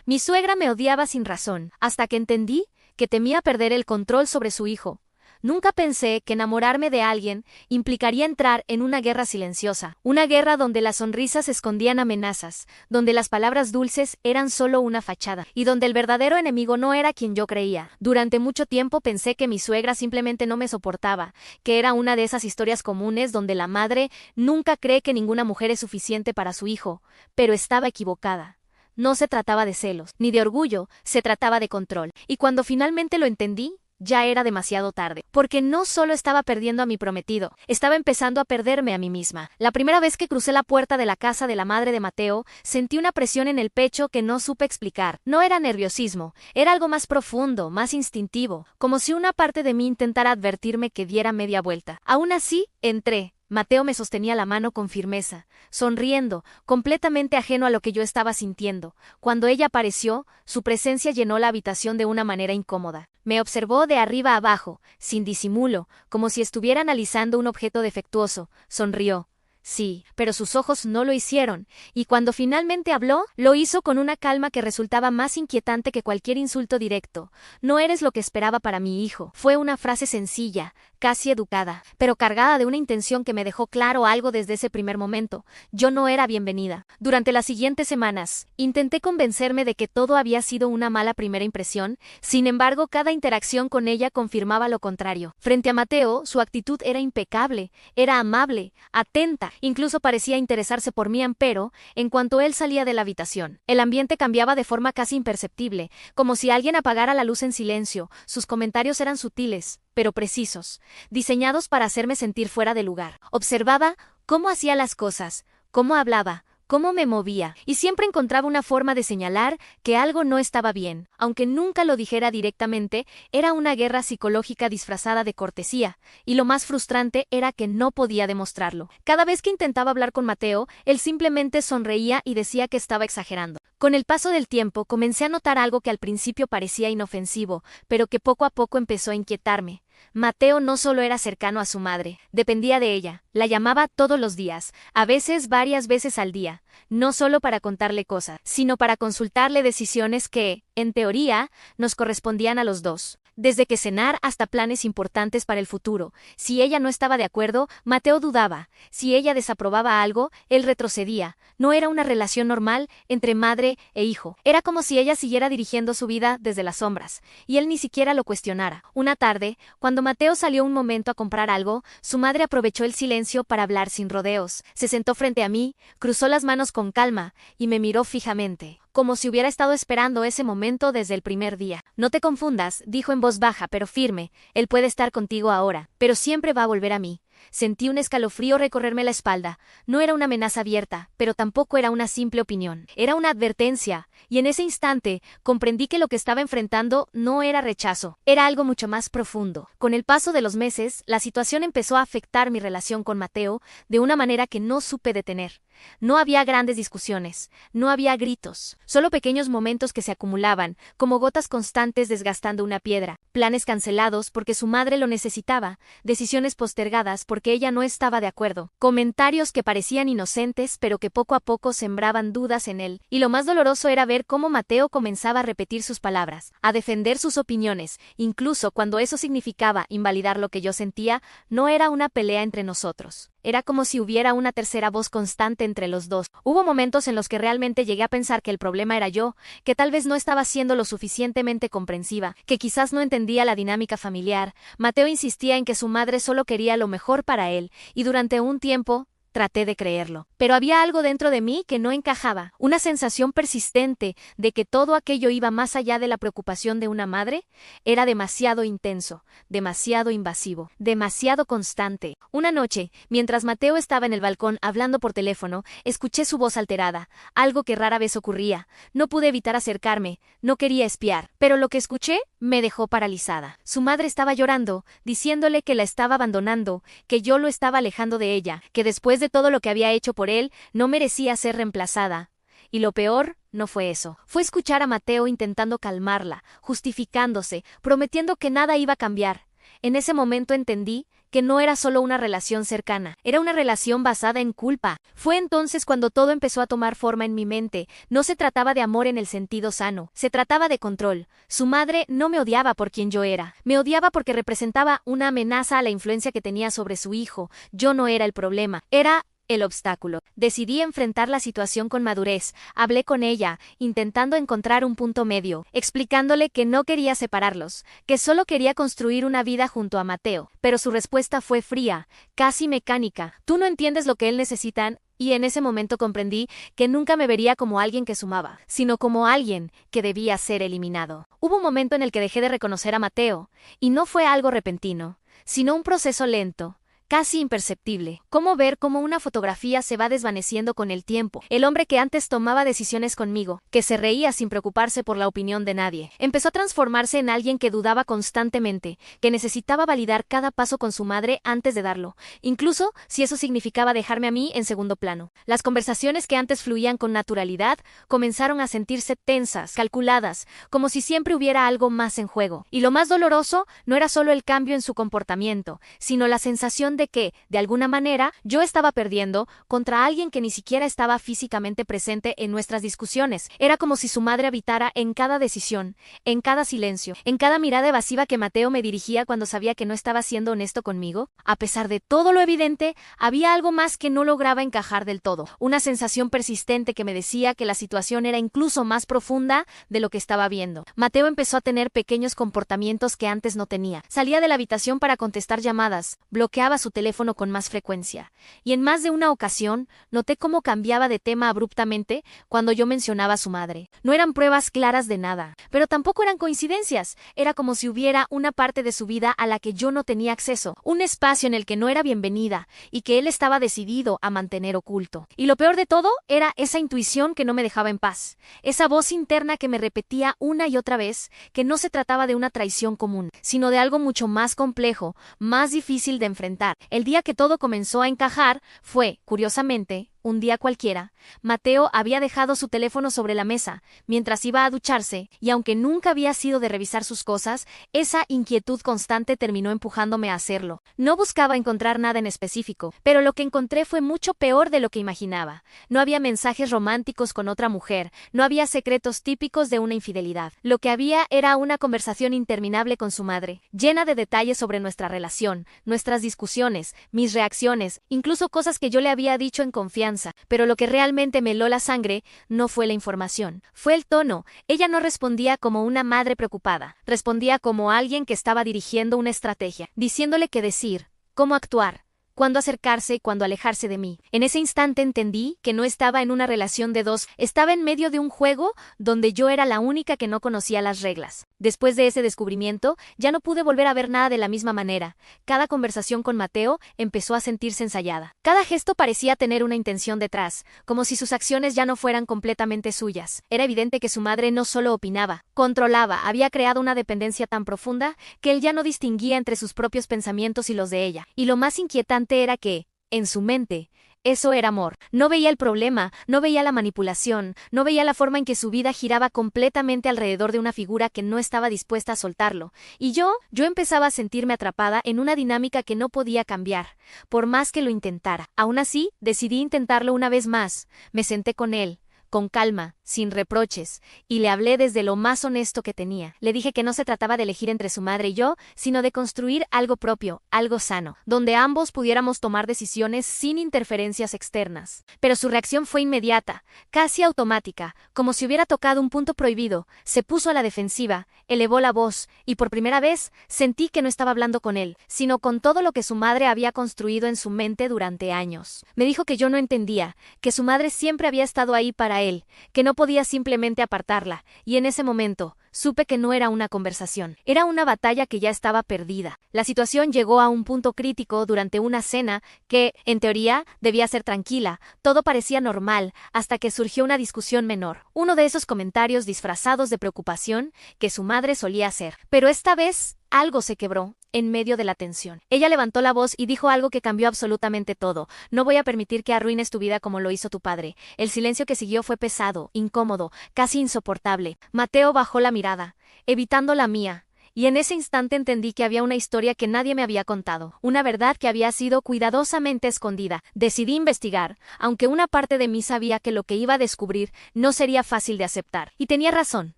Mi suegra me odiaba sin razón, hasta que entendí que temía perder el control sobre su hijo. Nunca pensé que enamorarme de alguien implicaría entrar en una guerra silenciosa, una guerra donde las sonrisas escondían amenazas, donde las palabras dulces eran solo una fachada, y donde el verdadero enemigo no era quien yo creía. Durante mucho tiempo pensé que mi suegra simplemente no me soportaba, que era una de esas historias comunes donde la madre nunca cree que ninguna mujer es suficiente para su hijo, pero estaba equivocada. No se trataba de celos, ni de orgullo, se trataba de control. Y cuando finalmente lo entendí, ya era demasiado tarde, porque no solo estaba perdiendo a mi prometido, estaba empezando a perderme a mí misma. La primera vez que crucé la puerta de la casa de la madre de Mateo, sentí una presión en el pecho que no supe explicar. No era nerviosismo, era algo más profundo, más instintivo, como si una parte de mí intentara advertirme que diera media vuelta. Aún así, entré. Mateo me sostenía la mano con firmeza, sonriendo, completamente ajeno a lo que yo estaba sintiendo. Cuando ella apareció, su presencia llenó la habitación de una manera incómoda. Me observó de arriba a abajo, sin disimulo, como si estuviera analizando un objeto defectuoso. Sonrió. Sí, pero sus ojos no lo hicieron, y cuando finalmente habló, lo hizo con una calma que resultaba más inquietante que cualquier insulto directo. No eres lo que esperaba para mi hijo. Fue una frase sencilla, casi educada, pero cargada de una intención que me dejó claro algo desde ese primer momento. Yo no era bienvenida. Durante las siguientes semanas, intenté convencerme de que todo había sido una mala primera impresión, sin embargo, cada interacción con ella confirmaba lo contrario. Frente a Mateo, su actitud era impecable, era amable, atenta, incluso parecía interesarse por mí, pero, en cuanto él salía de la habitación, el ambiente cambiaba de forma casi imperceptible, como si alguien apagara la luz en silencio. Sus comentarios eran sutiles, pero precisos, diseñados para hacerme sentir fuera de lugar. Observaba cómo hacía las cosas, cómo hablaba, cómo me movía, y siempre encontraba una forma de señalar que algo no estaba bien. Aunque nunca lo dijera directamente, era una guerra psicológica disfrazada de cortesía, y lo más frustrante era que no podía demostrarlo. Cada vez que intentaba hablar con Mateo, él simplemente sonreía y decía que estaba exagerando. Con el paso del tiempo, comencé a notar algo que al principio parecía inofensivo, pero que poco a poco empezó a inquietarme. Mateo no solo era cercano a su madre, dependía de ella, la llamaba todos los días, a veces varias veces al día, no solo para contarle cosas, sino para consultarle decisiones que, en teoría, nos correspondían a los dos. Desde que cenar hasta planes importantes para el futuro. Si ella no estaba de acuerdo, Mateo dudaba. Si ella desaprobaba algo, él retrocedía. No era una relación normal entre madre e hijo. Era como si ella siguiera dirigiendo su vida desde las sombras, y él ni siquiera lo cuestionara. Una tarde, cuando Mateo salió un momento a comprar algo, su madre aprovechó el silencio para hablar sin rodeos. Se sentó frente a mí, cruzó las manos con calma, y me miró fijamente, como si hubiera estado esperando ese momento desde el primer día. No te confundas, dijo en voz baja pero firme, él puede estar contigo ahora, pero siempre va a volver a mí. Sentí un escalofrío recorrerme la espalda. No era una amenaza abierta, pero tampoco era una simple opinión. Era una advertencia, y en ese instante comprendí que lo que estaba enfrentando no era rechazo, era algo mucho más profundo. Con el paso de los meses, la situación empezó a afectar mi relación con Mateo de una manera que no supe detener. No había grandes discusiones, no había gritos, solo pequeños momentos que se acumulaban, como gotas constantes desgastando una piedra, planes cancelados porque su madre lo necesitaba, decisiones postergadas porque ella no estaba de acuerdo, comentarios que parecían inocentes pero que poco a poco sembraban dudas en él, y lo más doloroso era ver cómo Mateo comenzaba a repetir sus palabras, a defender sus opiniones, incluso cuando eso significaba invalidar lo que yo sentía. No era una pelea entre nosotros. Era como si hubiera una tercera voz constante entre los dos. Hubo momentos en los que realmente llegué a pensar que el problema era yo, que tal vez no estaba siendo lo suficientemente comprensiva, que quizás no entendía la dinámica familiar. Mateo insistía en que su madre solo quería lo mejor para él, y durante un tiempo traté de creerlo. Pero había algo dentro de mí que no encajaba, una sensación persistente de que todo aquello iba más allá de la preocupación de una madre. Era demasiado intenso, demasiado invasivo, demasiado constante. Una noche, mientras Mateo estaba en el balcón hablando por teléfono, escuché su voz alterada, algo que rara vez ocurría. No pude evitar acercarme, no quería espiar, pero lo que escuché me dejó paralizada. Su madre estaba llorando, diciéndole que la estaba abandonando, que yo lo estaba alejando de ella, que después de todo lo que había hecho por él, no merecía ser reemplazada. Y lo peor no fue eso. Fue escuchar a Mateo intentando calmarla, justificándose, prometiendo que nada iba a cambiar. En ese momento entendí que no era solo una relación cercana, era una relación basada en culpa. Fue entonces cuando todo empezó a tomar forma en mi mente. No se trataba de amor en el sentido sano, se trataba de control. Su madre no me odiaba por quien yo era, me odiaba porque representaba una amenaza a la influencia que tenía sobre su hijo. Yo no era el problema, era el obstáculo. Decidí enfrentar la situación con madurez. Hablé con ella, intentando encontrar un punto medio, explicándole que no quería separarlos, que solo quería construir una vida junto a Mateo. Pero su respuesta fue fría, casi mecánica. Tú no entiendes lo que él necesita. Y en ese momento comprendí que nunca me vería como alguien que sumaba, sino como alguien que debía ser eliminado. Hubo un momento en el que dejé de reconocer a Mateo, y no fue algo repentino, sino un proceso lento, casi imperceptible. Cómo ver cómo una fotografía se va desvaneciendo con el tiempo. El hombre que antes tomaba decisiones conmigo, que se reía sin preocuparse por la opinión de nadie, empezó a transformarse en alguien que dudaba constantemente, que necesitaba validar cada paso con su madre antes de darlo, incluso si eso significaba dejarme a mí en segundo plano. Las conversaciones que antes fluían con naturalidad comenzaron a sentirse tensas, calculadas, como si siempre hubiera algo más en juego. Y lo más doloroso no era solo el cambio en su comportamiento, sino la sensación de que, de alguna manera, yo estaba perdiendo contra alguien que ni siquiera estaba físicamente presente en nuestras discusiones. Era como si su madre habitara en cada decisión, en cada silencio, en cada mirada evasiva que Mateo me dirigía cuando sabía que no estaba siendo honesto conmigo. A pesar de todo lo evidente, había algo más que no lograba encajar del todo, una sensación persistente que me decía que la situación era incluso más profunda de lo que estaba viendo. Mateo empezó a tener pequeños comportamientos que antes no tenía. Salía de la habitación para contestar llamadas, bloqueaba su teléfono con más frecuencia, y en más de una ocasión noté cómo cambiaba de tema abruptamente cuando yo mencionaba a su madre. No eran pruebas claras de nada, pero tampoco eran coincidencias. Era como si hubiera una parte de su vida a la que yo no tenía acceso, un espacio en el que no era bienvenida y que él estaba decidido a mantener oculto. Y lo peor de todo era esa intuición que no me dejaba en paz, esa voz interna que me repetía una y otra vez que no se trataba de una traición común, sino de algo mucho más complejo, más difícil de enfrentar. El día que todo comenzó a encajar fue, curiosamente, un día cualquiera. Mateo había dejado su teléfono sobre la mesa mientras iba a ducharse, y aunque nunca había sido de revisar sus cosas, esa inquietud constante terminó empujándome a hacerlo. No buscaba encontrar nada en específico, pero lo que encontré fue mucho peor de lo que imaginaba. No había mensajes románticos con otra mujer, no había secretos típicos de una infidelidad. Lo que había era una conversación interminable con su madre, llena de detalles sobre nuestra relación, nuestras discusiones, mis reacciones, incluso cosas que yo le había dicho en confianza. Pero lo que realmente me heló la sangre no fue la información, fue el tono. Ella no respondía como una madre preocupada, respondía como alguien que estaba dirigiendo una estrategia, diciéndole qué decir, cómo actuar, cuándo acercarse y cuándo alejarse de mí. En ese instante entendí que no estaba en una relación de dos, estaba en medio de un juego donde yo era la única que no conocía las reglas. Después de ese descubrimiento, ya no pude volver a ver nada de la misma manera. Cada conversación con Mateo empezó a sentirse ensayada. Cada gesto parecía tener una intención detrás, como si sus acciones ya no fueran completamente suyas. Era evidente que su madre no solo opinaba, controlaba, había creado una dependencia tan profunda que él ya no distinguía entre sus propios pensamientos y los de ella. Y lo más inquietante era que, en su mente, eso era amor. No veía el problema, no veía la manipulación, no veía la forma en que su vida giraba completamente alrededor de una figura que no estaba dispuesta a soltarlo. Y yo empezaba a sentirme atrapada en una dinámica que no podía cambiar, por más que lo intentara. Aún así, decidí intentarlo una vez más. Me senté con él, con calma, sin reproches, y le hablé desde lo más honesto que tenía. Le dije que no se trataba de elegir entre su madre y yo, sino de construir algo propio, algo sano, donde ambos pudiéramos tomar decisiones sin interferencias externas. Pero su reacción fue inmediata, casi automática, como si hubiera tocado un punto prohibido. Se puso a la defensiva, elevó la voz, y por primera vez sentí que no estaba hablando con él, sino con todo lo que su madre había construido en su mente durante años. Me dijo que yo no entendía, que su madre siempre había estado ahí para él, que no podía simplemente apartarla, y en ese momento supe que no era una conversación, era una batalla que ya estaba perdida. La situación llegó a un punto crítico durante una cena que, en teoría, debía ser tranquila. Todo parecía normal, hasta que surgió una discusión menor. Uno de esos comentarios disfrazados de preocupación que su madre solía hacer. Pero esta vez algo se quebró en medio de la tensión. Ella levantó la voz y dijo algo que cambió absolutamente todo. No voy a permitir que arruines tu vida como lo hizo tu padre. El silencio que siguió fue pesado, incómodo, casi insoportable. Mateo bajó la mirada, evitando la mía, y en ese instante entendí que había una historia que nadie me había contado, una verdad que había sido cuidadosamente escondida. Decidí investigar, aunque una parte de mí sabía que lo que iba a descubrir no sería fácil de aceptar. Y tenía razón.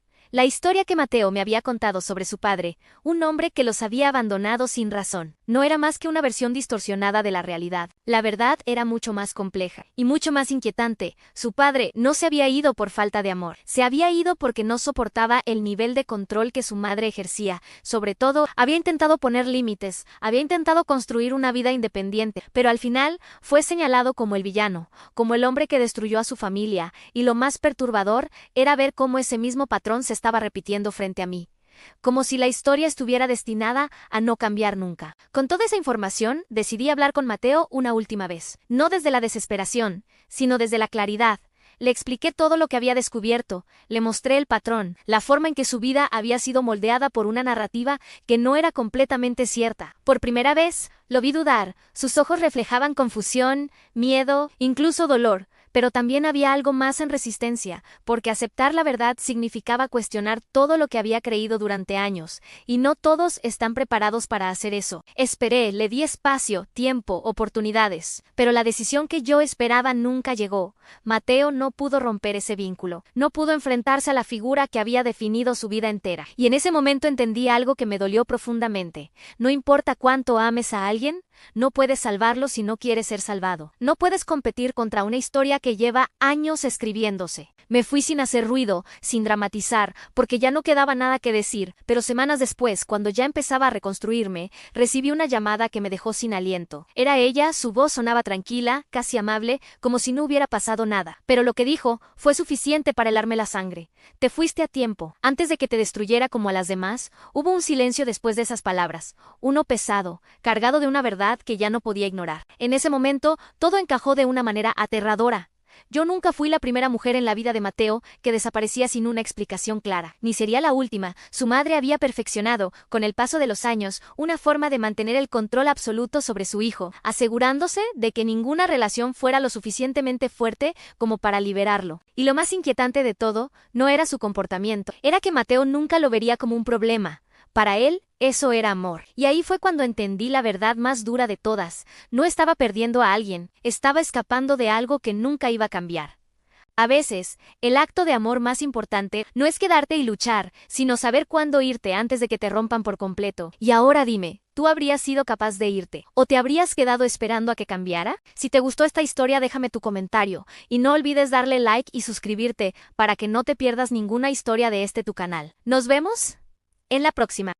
La historia que Mateo me había contado sobre su padre, un hombre que los había abandonado sin razón, no era más que una versión distorsionada de la realidad. La verdad era mucho más compleja y mucho más inquietante. Su padre no se había ido por falta de amor, se había ido porque no soportaba el nivel de control que su madre ejercía. Sobre todo, había intentado poner límites, había intentado construir una vida independiente, pero al final fue señalado como el villano, como el hombre que destruyó a su familia, y lo más perturbador era ver cómo ese mismo patrón se estaba repitiendo frente a mí, como si la historia estuviera destinada a no cambiar nunca. Con toda esa información, decidí hablar con Mateo una última vez, no desde la desesperación, sino desde la claridad. Le expliqué todo lo que había descubierto, le mostré el patrón, la forma en que su vida había sido moldeada por una narrativa que no era completamente cierta. Por primera vez, lo vi dudar, sus ojos reflejaban confusión, miedo, incluso dolor. Pero también había algo más en resistencia, porque aceptar la verdad significaba cuestionar todo lo que había creído durante años, y no todos están preparados para hacer eso. Esperé, le di espacio, tiempo, oportunidades, pero la decisión que yo esperaba nunca llegó. Mateo no pudo romper ese vínculo, no pudo enfrentarse a la figura que había definido su vida entera, y en ese momento entendí algo que me dolió profundamente. No importa cuánto ames a alguien, no puedes salvarlo si no quieres ser salvado. No puedes competir contra una historia que lleva años escribiéndose. Me fui sin hacer ruido, sin dramatizar, porque ya no quedaba nada que decir, pero semanas después, cuando ya empezaba a reconstruirme, recibí una llamada que me dejó sin aliento. Era ella, su voz sonaba tranquila, casi amable, como si no hubiera pasado nada. Pero lo que dijo fue suficiente para helarme la sangre. Te fuiste a tiempo. Antes de que te destruyera como a las demás, hubo un silencio después de esas palabras, uno pesado, cargado de una verdad que ya no podía ignorar. En ese momento, todo encajó de una manera aterradora. Yo nunca fui la primera mujer en la vida de Mateo que desaparecía sin una explicación clara, ni sería la última. Su madre había perfeccionado, con el paso de los años, una forma de mantener el control absoluto sobre su hijo, asegurándose de que ninguna relación fuera lo suficientemente fuerte como para liberarlo. Y lo más inquietante de todo, no era su comportamiento, era que Mateo nunca lo vería como un problema. Para él, eso era amor. Y ahí fue cuando entendí la verdad más dura de todas. No estaba perdiendo a alguien, estaba escapando de algo que nunca iba a cambiar. A veces, el acto de amor más importante no es quedarte y luchar, sino saber cuándo irte antes de que te rompan por completo. Y ahora dime, ¿tú habrías sido capaz de irte? ¿O te habrías quedado esperando a que cambiara? Si te gustó esta historia, déjame tu comentario. Y no olvides darle like y suscribirte para que no te pierdas ninguna historia de tu canal. ¿Nos vemos en la próxima?